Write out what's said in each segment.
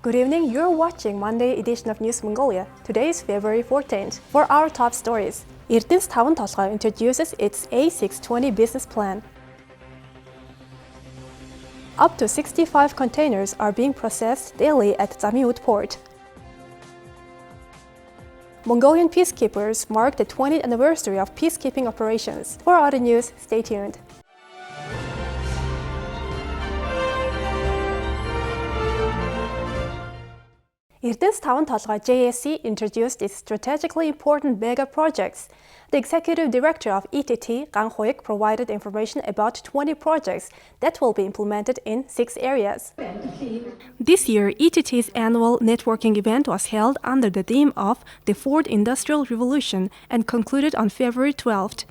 Good evening, you're watching Monday edition of News Mongolia. Today is February 14th. For our top stories, Erdenes Tavan Tolgoi introduces its A620 business plan. Up to 65 containers are being processed daily at Zamiin-Uud port. Mongolian peacekeepers mark the 20th anniversary of peacekeeping operations. For other news, stay tuned. Erdenes Tavan Tolgoi JSC introduced its strategically important mega projects. The executive director of ETT, Gang Hoik, provided information about 20 projects that will be implemented in 6 areas. This year, ETT's annual networking event was held under the theme of the Fourth Industrial Revolution and concluded on February 12th.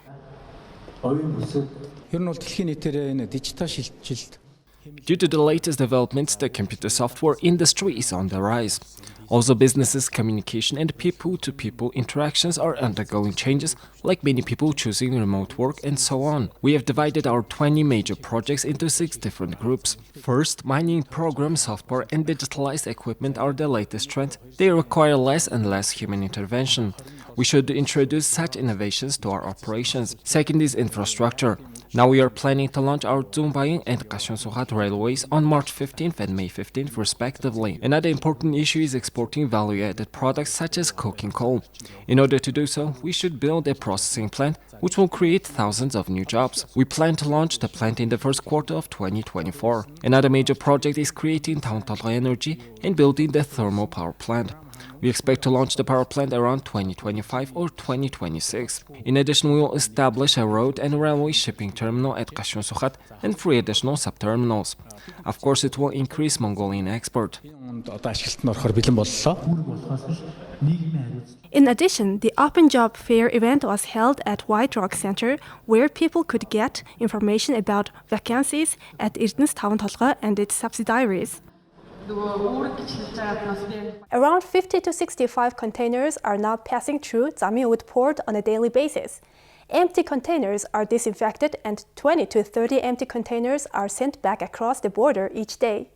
Due to the latest developments, the computer software industry is on the rise. Also, businesses, communication and people-to-people interactions are undergoing changes, like many people choosing remote work and so on. We have divided our 20 major projects into 6 different groups. First, mining programs, software and digitalized equipment are the latest trend. They require less and less human intervention. We should introduce such innovations to our operations. Second is infrastructure. Now we are planning to launch our Zamiin-Uud and Zamiin-Uud railways on March 15th and May 15th respectively. Another important issue is exporting value-added products such as coking coal. In order to do so, we should build a processing plant which will create thousands of new jobs. We plan to launch the plant in the first quarter of 2024. Another major project is creating Tavan Tolgoi energy and building the thermal power plant. We expect to launch the power plant around 2025 or 2026. In addition, we will establish a road and railway shipping terminal at Zamiin-Uud and 3 additional sub-terminals. Of course, it will increase Mongolian export. In addition, the Open Job Fair event was held at White Rock Center, where people could get information about vacancies at Erdenes Tavan Tolgoi and its subsidiaries. Around 50 to 65 containers are now passing through Zamiin-Uud port on a daily basis. Empty containers are disinfected and 20 to 30 empty containers are sent back across the border each day.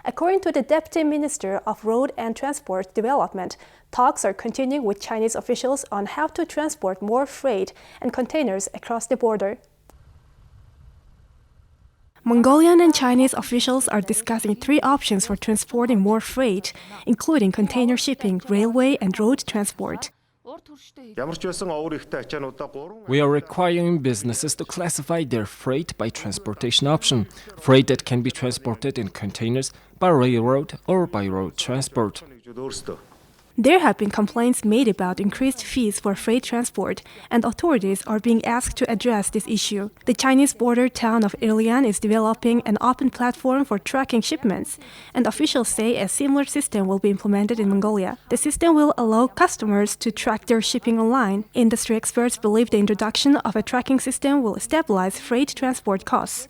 According to the Deputy Minister of Road and Transport Development, talks are continuing with Chinese officials on how to transport more freight and containers across the border. Mongolian and Chinese officials are discussing 3 options for transporting more freight, including container shipping, railway, and road transport. We are requiring businesses to classify their freight by transportation option, freight that can be transported in containers, by railroad or by road transport. There have been complaints made about increased fees for freight transport, and authorities are being asked to address this issue. The Chinese border town of Erdenes is developing an open platform for tracking shipments, and officials say a similar system will be implemented in Mongolia. The system will allow customers to track their shipping online. Industry experts believe the introduction of a tracking system will stabilize freight transport costs.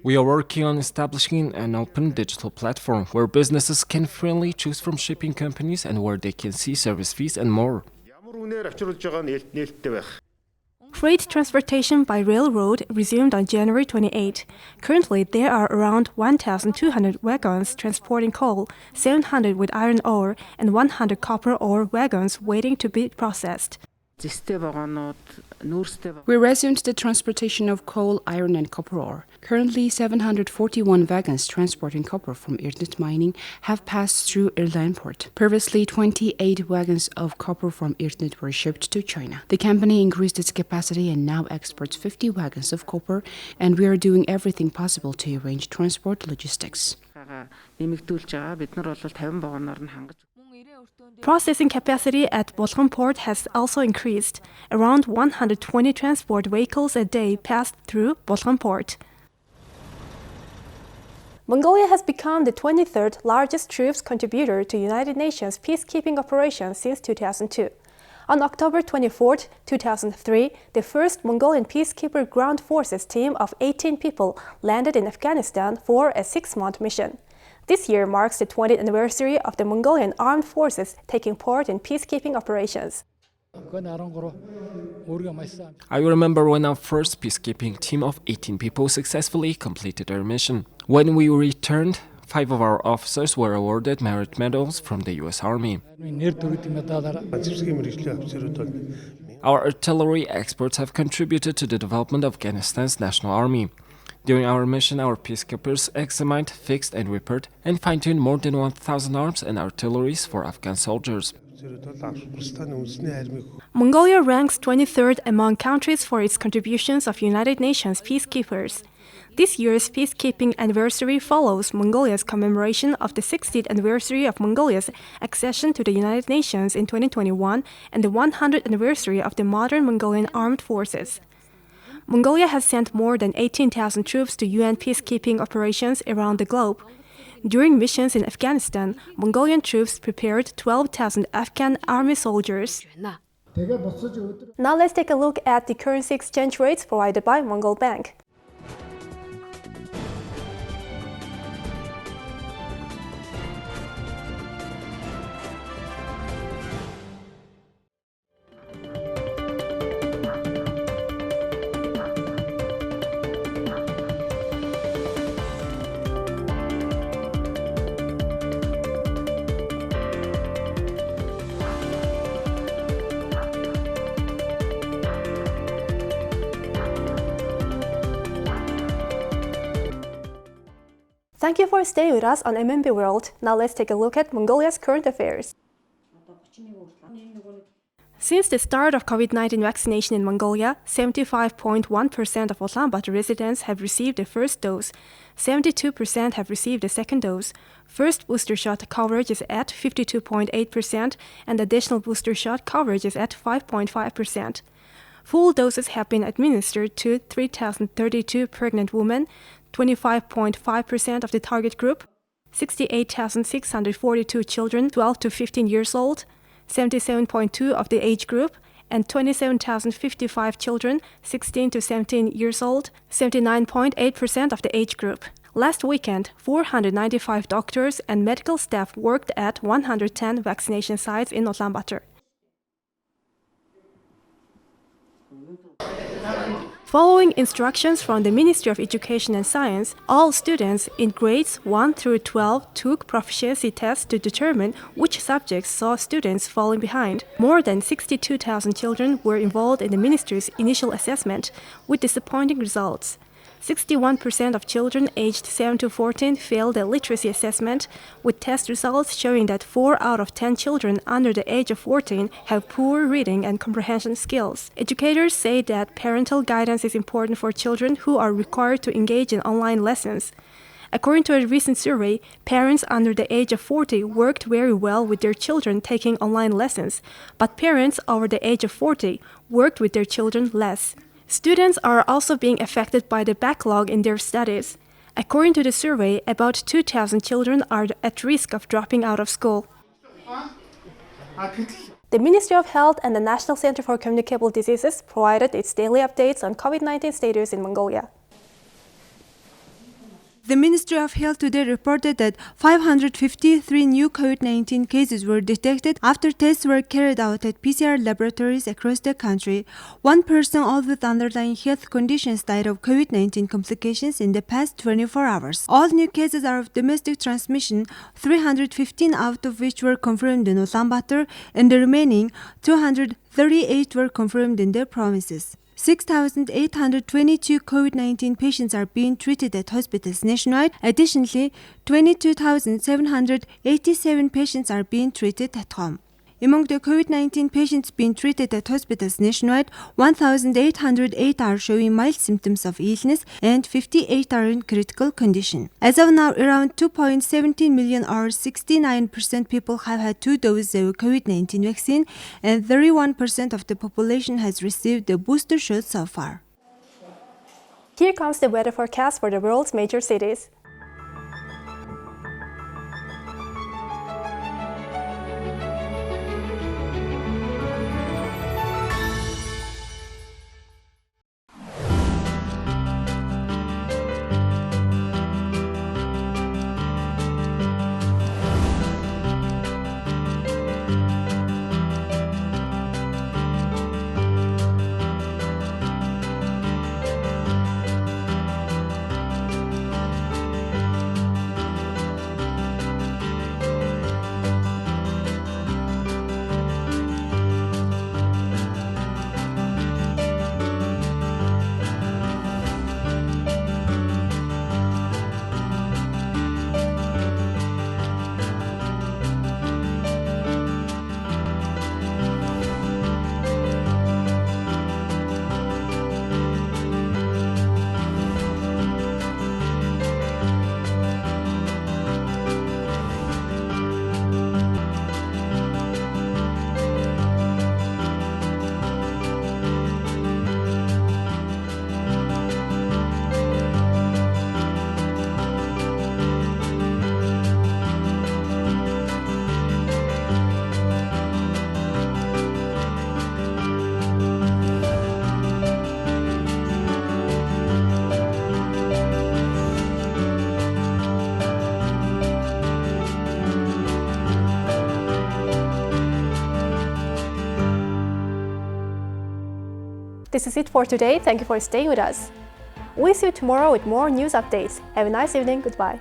We are working on establishing an open digital platform where businesses can freely choose from shipping companies and where they can see service fees and more. Freight transportation by railroad resumed on January 28. Currently, there are around 1,200 wagons transporting coal, 700 with iron ore, and 100 copper ore wagons waiting to be processed. We resumed the transportation of coal, iron and copper ore. Currently, 741 wagons transporting copper from Erdenes mining have passed through Erdenes port. Previously, 28 wagons of copper from Erdenes were shipped to China. The company increased its capacity and now exports 50 wagons of copper, and we are doing everything possible to arrange transport logistics. Processing capacity at Bolgon port has also increased. Around 120 transport vehicles a day passed through Bolgon port. Mongolia has become the 23rd largest troops contributor to United Nations peacekeeping operations since 2002. On October 24, 2003, the first Mongolian peacekeeper ground forces team of 18 people landed in Afghanistan for a 6-month mission. This year marks the 20th anniversary of the Mongolian armed forces taking part in peacekeeping operations. I remember when our first peacekeeping team of 18 people successfully completed their mission. When we returned, 5 of our officers were awarded merit medals from the US Army. Our artillery experts have contributed to the development of Afghanistan's national army. During our mission, our peacekeepers examined, fixed and repaired and fine-tuned more than 1,000 arms and artilleries for Afghan soldiers. Mongolia ranks 23rd among countries for its contributions of United Nations peacekeepers. This year's peacekeeping anniversary follows Mongolia's commemoration of the 60th anniversary of Mongolia's accession to the United Nations in 2021 and the 100th anniversary of the modern Mongolian armed forces. Mongolia has sent more than 18,000 troops to UN peacekeeping operations around the globe. During missions in Afghanistan, Mongolian troops prepared 12,000 Afghan army soldiers. Now let's take a look at the currency exchange rates provided by Mongol Bank. Thank you for staying with us on MNB World. Now let's take a look at Mongolia's current affairs. Since the start of COVID-19 vaccination in Mongolia, 75.1% of Ulaanbaatar residents have received the first dose. 72% have received the second dose. First booster shot coverage is at 52.8% and additional booster shot coverage is at 5.5%. Full doses have been administered to 3,032 pregnant women, 25.5% of the target group, 68,642 children 12 to 15 years old, 77.2% of the age group, and 27,055 children 16 to 17 years old, 79.8% of the age group. Last weekend, 495 doctors and medical staff worked at 110 vaccination sites in Ulaanbaatar. Following instructions from the Ministry of Education and Science, all students in grades 1 through 12 took proficiency tests to determine which subjects saw students falling behind. More than 62,000 children were involved in the ministry's initial assessment, with disappointing results. 61% of children aged 7 to 14 failed the literacy assessment, with test results showing that 4 out of 10 children under the age of 14 have poor reading and comprehension skills. Educators say that parental guidance is important for children who are required to engage in online lessons. According to a recent survey, parents under the age of 40 worked very well with their children taking online lessons, but parents over the age of 40 worked with their children less. Students are also being affected by the backlog in their studies. According to the survey, about 2,000 children are at risk of dropping out of school. The Ministry of Health and the National Center for Communicable Diseases provided its daily updates on COVID-19 status in Mongolia. The Ministry of Health today reported that 553 new COVID-19 cases were detected after tests were carried out at PCR laboratories across the country. One person, all with underlying health conditions, died of COVID-19 complications in the past 24 hours. All new cases are of domestic transmission, 315 out of which were confirmed in Ulaanbaatar, and the remaining 238 were confirmed in the provinces. 6,822 COVID-19 patients are being treated at hospitals nationwide. Additionally, 22,787 patients are being treated at home. Among the COVID-19 patients being treated at hospitals nationwide, 1,808 are showing mild symptoms of illness and 58 are in critical condition. As of now, around 2.17 million or 69% people have had 2 doses of COVID-19 vaccine and 31% of the population has received the booster shot so far. Here comes the weather forecast for the world's major cities. This is it for today. Thank you for staying with us. We'll see you tomorrow with more news updates. Have a nice evening. Goodbye.